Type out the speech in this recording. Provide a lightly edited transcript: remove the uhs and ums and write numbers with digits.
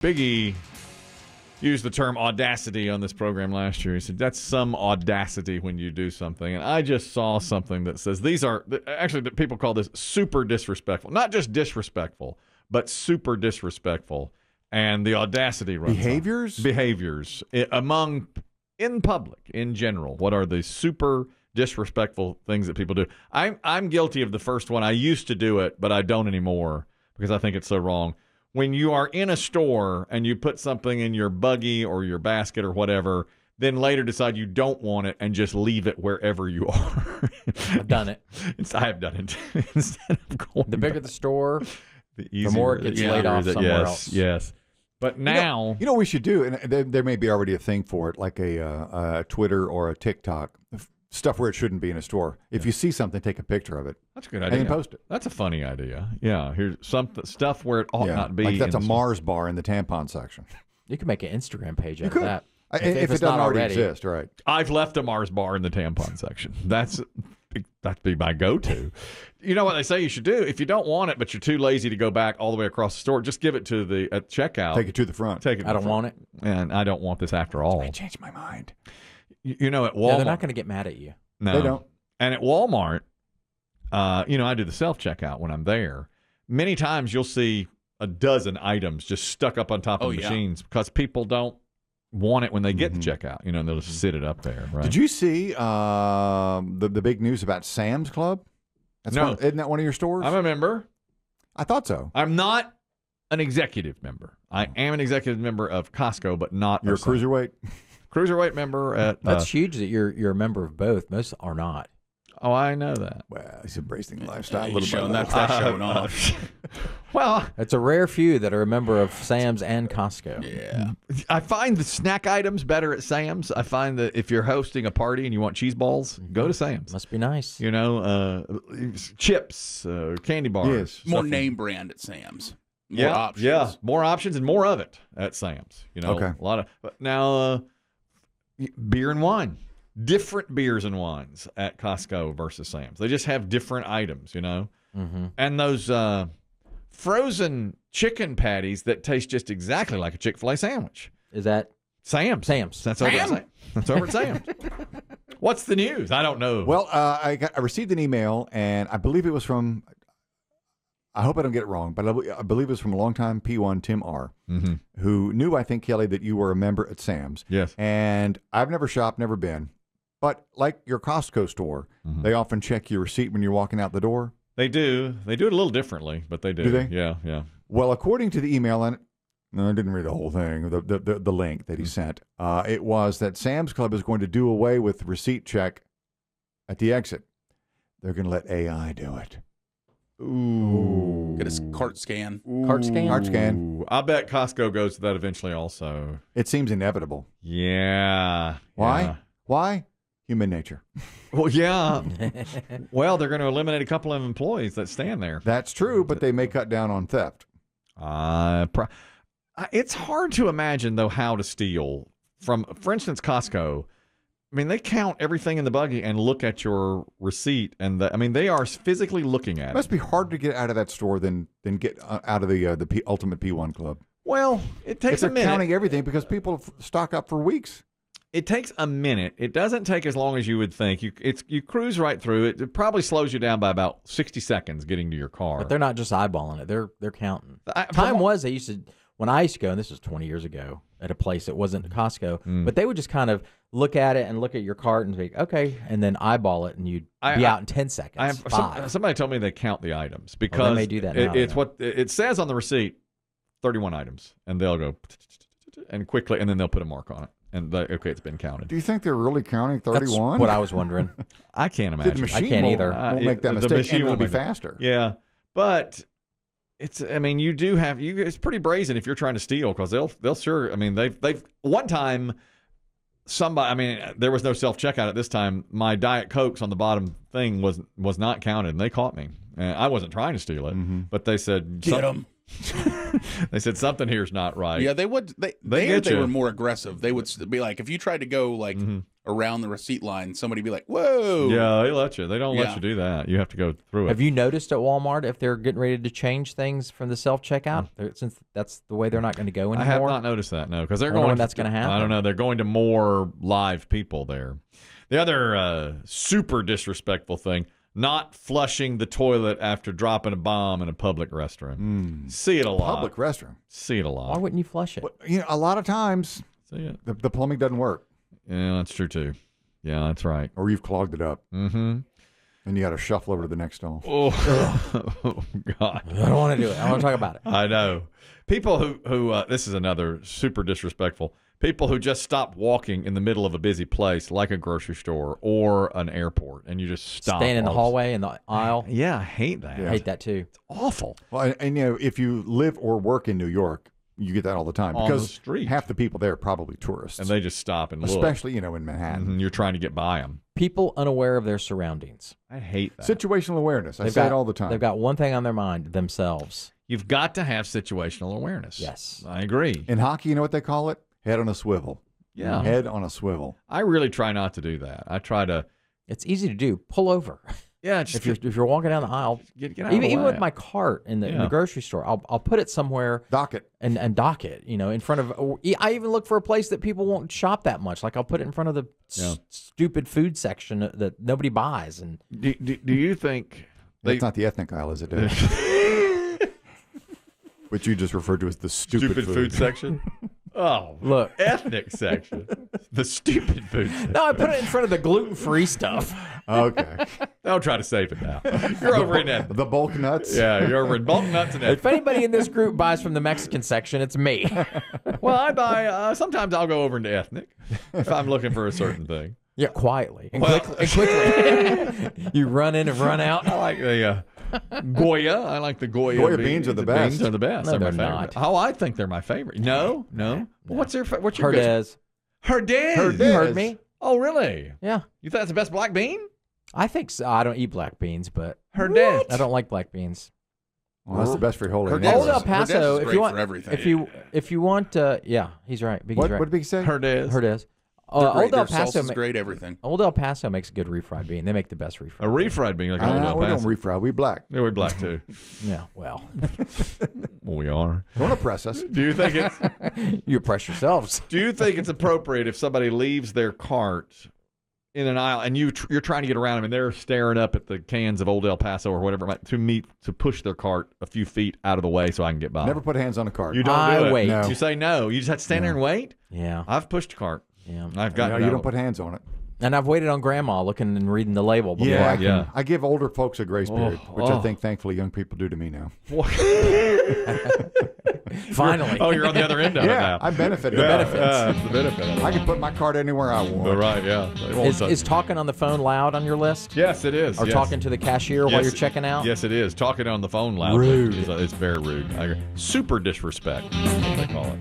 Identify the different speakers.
Speaker 1: Biggie used the term audacity on this program last year. He said, that's some audacity when you do something. And I just saw something that says these are, actually, people call this super disrespectful. Not just disrespectful, but super disrespectful. And the audacity runs Behaviors in public, in general. What are the super disrespectful things that people do? I'm guilty of the first one. I used to do it, but I don't anymore because I think it's so wrong. When you are in a store and you put something in your buggy or your basket or whatever, then later decide you don't want it and just leave it wherever you are.
Speaker 2: I've done it.
Speaker 1: I have done it. Instead of going
Speaker 2: the bigger the store,
Speaker 1: the
Speaker 2: more it gets laid off somewhere else.
Speaker 1: Yes. But now...
Speaker 3: You know what we should do? And there may be already a thing for it, like a Twitter or a TikTok. Stuff where it shouldn't be in a store. If you see something, take a picture of it.
Speaker 1: That's a good idea.
Speaker 3: And then post it.
Speaker 1: That's a funny idea. Yeah, here's some stuff where it ought not be.
Speaker 3: Like that's a Mars bar in the tampon section.
Speaker 2: You can make an Instagram page out of that.
Speaker 3: If it doesn't already exist, right.
Speaker 1: I've left a Mars bar in the tampon section. That'd be my go-to. You know what they say you should do? If you don't want it, but you're too lazy to go back all the way across the store, just give it to at checkout.
Speaker 3: Take it to the front.
Speaker 2: I don't want it.
Speaker 1: And I don't want this after all.
Speaker 3: I changed my mind.
Speaker 1: You know, at Walmart.
Speaker 2: Yeah, they're not going to get mad at you.
Speaker 1: No,
Speaker 3: they don't.
Speaker 1: And at Walmart, I do the self-checkout when I'm there. Many times you'll see a dozen items just stuck up on top of machines because people don't want it when they get the checkout. You know, and they'll just sit it up there. Right?
Speaker 3: Did you see the big news about Sam's Club? Isn't that one of your stores?
Speaker 1: I'm a member.
Speaker 3: I thought so.
Speaker 1: I'm not an executive member. I am an executive member of Costco, but not.
Speaker 3: You're a cruiserweight?
Speaker 1: Cruiserweight member at...
Speaker 2: That's huge that you're a member of both. Most are not.
Speaker 1: Oh, I know that.
Speaker 3: Well, he's embracing the lifestyle a
Speaker 4: little
Speaker 3: little
Speaker 4: bit.
Speaker 3: That's
Speaker 4: showing off.
Speaker 1: Well,
Speaker 2: it's a rare few that are a member of Sam's and Costco.
Speaker 4: Yeah.
Speaker 1: I find the snack items better at Sam's. I find that if you're hosting a party and you want cheese balls, go to Sam's.
Speaker 2: Must be nice.
Speaker 1: You know, chips, candy bars.
Speaker 3: Yes.
Speaker 4: More name brand at Sam's. More options.
Speaker 1: Yeah, more options and more of it at Sam's. You know,
Speaker 3: okay.
Speaker 1: A lot of now beer and wine. Different beers and wines at Costco versus Sam's. They just have different items, you know.
Speaker 2: Mm-hmm.
Speaker 1: And those frozen chicken patties that taste just exactly like a Chick-fil-A sandwich.
Speaker 2: Is that
Speaker 1: Sam's?
Speaker 2: Sam's.
Speaker 1: That's over at Sam's. That's over at Sam's. What's the news? I don't know.
Speaker 3: Well, I received an email, and I believe it was from, I hope I don't get it wrong, but I believe it was from a longtime P1, Tim R., who knew, I think, Kelly, that you were a member at Sam's.
Speaker 1: Yes.
Speaker 3: And I've never shopped, never been. But like your Costco store, they often check your receipt when you're walking out the door.
Speaker 1: They do. They do it a little differently, but they do.
Speaker 3: Do they?
Speaker 1: Yeah, yeah.
Speaker 3: Well, according to the email, and I didn't read the whole thing, the link that he sent, it was that Sam's Club is going to do away with the receipt check at the exit. They're going to let AI do it.
Speaker 1: Ooh.
Speaker 4: Get a cart scan.
Speaker 2: Cart scan?
Speaker 3: Cart scan.
Speaker 1: I bet Costco goes to that eventually also.
Speaker 3: It seems inevitable.
Speaker 1: Yeah.
Speaker 3: Why?
Speaker 1: Yeah.
Speaker 3: Why? Human nature.
Speaker 1: Well, yeah. Well, they're going to eliminate a couple of employees that stand there.
Speaker 3: That's true, but they may cut down on theft.
Speaker 1: It's hard to imagine, though, how to steal from, for instance, Costco. I mean, they count everything in the buggy and look at your receipt, and they are physically looking at it.
Speaker 3: It must be harder to get out of that store than get out of the Ultimate P1 Club.
Speaker 1: Well, it takes a minute.
Speaker 3: They're counting everything because people stock up for weeks.
Speaker 1: It takes a minute. It doesn't take as long as you would think. You cruise right through it. It probably slows you down by about 60 seconds getting to your car.
Speaker 2: But they're not just eyeballing it. They're counting. They used to, when I used to go, and this was 20 years ago, at a place that wasn't Costco, but they would just kind of look at it and look at your cart and be okay, and then eyeball it, and you'd be out in 10 seconds.
Speaker 1: Somebody told me they count the items because
Speaker 2: they may do that now,
Speaker 1: it's what it says on the receipt, 31 items, and they'll go and quickly, and then they'll put a mark on it. And okay, it's been counted.
Speaker 3: Do you think they're really counting 31?
Speaker 2: That's what I was wondering.
Speaker 1: I can't imagine.
Speaker 3: The machine
Speaker 2: I can't either.
Speaker 3: Won't make that mistake. The machine will be faster.
Speaker 1: Yeah, but it's. I mean, you do have you. It's pretty brazen if you're trying to steal because they'll sure. I mean, they've one time. Somebody. I mean, there was no self checkout at this time. My Diet Cokes on the bottom thing was not counted, and they caught me. And I wasn't trying to steal it, but they said
Speaker 4: get them.
Speaker 1: They said something here's not right.
Speaker 4: Yeah, they would. They were more aggressive. They would be like, if you tried to go like around the receipt line, somebody be like, "Whoa!"
Speaker 1: Yeah, they let you. They don't let you do that. You have to go through it.
Speaker 2: Have you noticed at Walmart if they're getting ready to change things from the self-checkout? Since that's the way they're not going to go anymore?
Speaker 1: I have not noticed that, no, because they're
Speaker 2: going.
Speaker 1: going.
Speaker 2: That's going to happen.
Speaker 1: I don't know. They're going to more live people there. The other super disrespectful thing: not flushing the toilet after dropping a bomb in a public restroom. See it a lot.
Speaker 3: Public restroom.
Speaker 1: See it a lot.
Speaker 2: Why wouldn't you flush it?
Speaker 3: But, a lot of times
Speaker 1: See it.
Speaker 3: the plumbing doesn't work,
Speaker 1: Yeah, that's true too. Yeah, that's right.
Speaker 3: or you've clogged it up,
Speaker 1: Mm-hmm.
Speaker 3: and you got to shuffle over to the next stall.
Speaker 1: Oh God.
Speaker 2: I don't want to do it. I want to talk about it.
Speaker 1: I know. People who this is another super disrespectful. People who just stop walking in the middle of a busy place, like a grocery store or an airport, and you just stop.
Speaker 2: Stand in the hallway, in the aisle.
Speaker 1: Yeah, I hate that.
Speaker 2: I hate that too.
Speaker 1: It's awful.
Speaker 3: Well, and if you live or work in New York, you get that all the time
Speaker 1: On
Speaker 3: because
Speaker 1: the street.
Speaker 3: half the people there are probably tourists,
Speaker 1: And they just stop and look.
Speaker 3: especially in Manhattan.
Speaker 1: Mhm, you're trying to get by them.
Speaker 2: People unaware of their surroundings.
Speaker 1: I hate that.
Speaker 3: Situational awareness. I say it all the time.
Speaker 2: They've got one thing on their mind: themselves.
Speaker 1: You've got to have situational awareness.
Speaker 2: Yes.
Speaker 1: I agree.
Speaker 3: In hockey, you know what they call it? Head on a swivel.
Speaker 1: Yeah.
Speaker 3: Head on a swivel.
Speaker 1: I really try not to do that. I try to.
Speaker 2: It's easy to do. Pull over.
Speaker 1: Yeah, just
Speaker 2: If you're walking down the aisle,
Speaker 1: get out of the
Speaker 2: even
Speaker 1: way.
Speaker 2: with my cart in the
Speaker 1: Yeah.
Speaker 2: grocery store, I'll put it somewhere
Speaker 3: Dock it.
Speaker 2: and dock it. In front of. I even look for a place that people won't shop that much. Like I'll put it in front of the stupid food section that nobody buys. And
Speaker 1: Do you think
Speaker 3: That's not the ethnic aisle, is it? Dave? Which you just referred to as the stupid
Speaker 1: food section? Oh,
Speaker 2: look,
Speaker 1: ethnic section. The stupid food section.
Speaker 2: no, I put it in front of the gluten-free stuff.
Speaker 3: Okay.
Speaker 1: Don't try to save it now. You're over in that.
Speaker 3: The bulk nuts?
Speaker 1: Yeah, you're over in bulk nuts and
Speaker 2: If anybody in this group buys from the Mexican section, it's me.
Speaker 1: Well, I buy. Sometimes I'll go over into ethnic if I'm looking for a certain thing.
Speaker 2: Yeah, quietly and
Speaker 1: Well-
Speaker 2: quickly. You run in and run out.
Speaker 1: I like the Goya. I like the Goya.
Speaker 3: Goya beans are the best.
Speaker 1: Beans are the best.
Speaker 2: No,
Speaker 1: they're my
Speaker 2: they're
Speaker 1: favorite.
Speaker 2: not.
Speaker 1: Oh, I think they're my favorite. No. Well, what's your what's your
Speaker 2: Herdez.
Speaker 1: Herdez.
Speaker 3: Herdez.
Speaker 2: You heard me?
Speaker 1: Oh, really?
Speaker 2: Yeah.
Speaker 1: You thought that's the best black bean?
Speaker 2: I think so. I don't eat black beans, but
Speaker 1: Herdez.
Speaker 2: I don't like black beans.
Speaker 3: Well, that's the best for your whole
Speaker 4: Herdez.
Speaker 3: neighborhood.
Speaker 2: Old El
Speaker 4: Herdez is
Speaker 2: Paso, if
Speaker 4: great
Speaker 2: you want,
Speaker 4: for everything.
Speaker 2: if you want, yeah, he's right. Biggie's
Speaker 3: What
Speaker 2: right.
Speaker 3: did Big say?
Speaker 1: Herdez.
Speaker 2: Herdez.
Speaker 4: They're great.
Speaker 2: Old El
Speaker 4: Their
Speaker 2: Paso,
Speaker 4: salsa's great. Everything.
Speaker 2: Old El Paso makes a good refried bean. They make the best refried.
Speaker 1: A refried bean like Old El
Speaker 3: We don't
Speaker 1: Paso.
Speaker 3: refry. We black.
Speaker 1: Yeah, we're black too.
Speaker 2: Yeah, well,
Speaker 1: Well, we are.
Speaker 3: Don't oppress us.
Speaker 1: Do you think it's
Speaker 2: you oppress yourselves.
Speaker 1: Do you think it's appropriate if somebody leaves their cart in an aisle and you're trying to get around them and they're staring up at the cans of Old El Paso or whatever it might, to push their cart a few feet out of the way so I can get by?
Speaker 3: Never put hands on a cart.
Speaker 1: You don't
Speaker 2: I
Speaker 1: do it.
Speaker 2: wait.
Speaker 3: No.
Speaker 1: You say no. You just have to stand there and wait.
Speaker 2: Yeah,
Speaker 1: I've pushed a cart.
Speaker 2: yeah.
Speaker 1: I've gotten.
Speaker 3: You don't put hands on it.
Speaker 2: And I've waited on Grandma looking and reading the label before I can.
Speaker 1: Yeah.
Speaker 3: I give older folks a grace period, which
Speaker 1: oh.
Speaker 3: I think, thankfully, young people do to me now.
Speaker 2: Finally.
Speaker 1: Oh, you're on the other end of it
Speaker 3: Yeah,
Speaker 1: now.
Speaker 3: I benefited.
Speaker 1: Yeah,
Speaker 2: benefits.
Speaker 1: yeah, it's the benefit of it.
Speaker 3: I can put my cart anywhere I want.
Speaker 1: Right, yeah. They won't touch
Speaker 2: Is talking on the phone loud on your list?
Speaker 1: Yes, it is.
Speaker 2: Or
Speaker 1: yes.
Speaker 2: talking to the cashier while
Speaker 1: Yes,
Speaker 2: you're checking out?
Speaker 1: Yes, it is. Talking on the phone loudly.
Speaker 2: Rude.
Speaker 1: It's very rude. I agree. Super disrespect is what they call it.